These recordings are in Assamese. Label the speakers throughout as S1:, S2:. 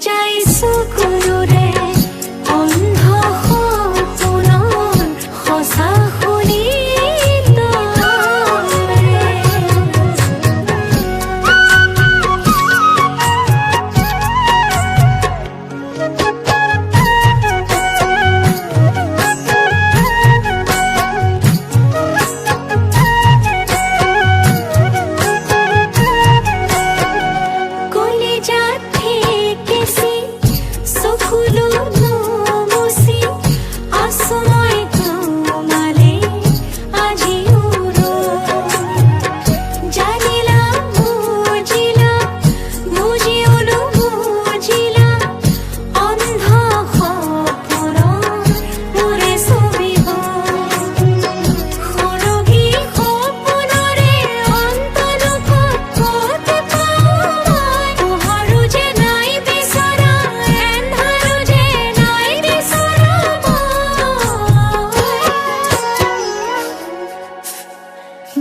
S1: যাই চকুলোৰে অন্ধ সপোনৰ সঁচা শুনি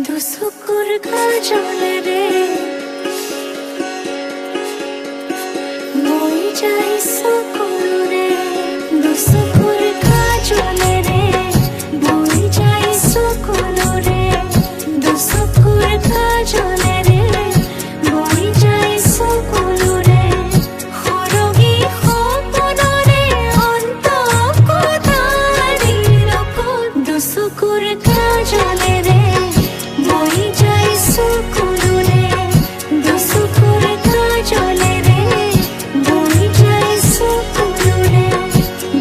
S1: দুচকুৰ কাজলেৰে মই যাই চকুলোৰে দুচকুৰ কাজলেৰে মই যাই চকুলোৰে দুচকুৰ কাজলেৰে মই যাই চকুলোৰে সৰগী সপোনৰে অন্ত কোঠাৰী লগত দুচকুৰ কাজলেৰে মই যাই চকুলোৰে দুচকুৰ কাজলেৰে মই যাই চকুলোৰে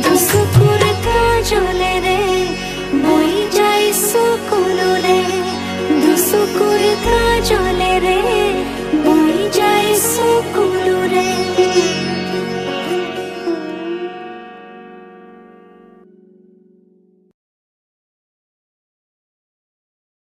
S1: দুচকুৰ কাজলেৰে মই যাই চকুলোৰে দুচকুৰ কাজলেৰে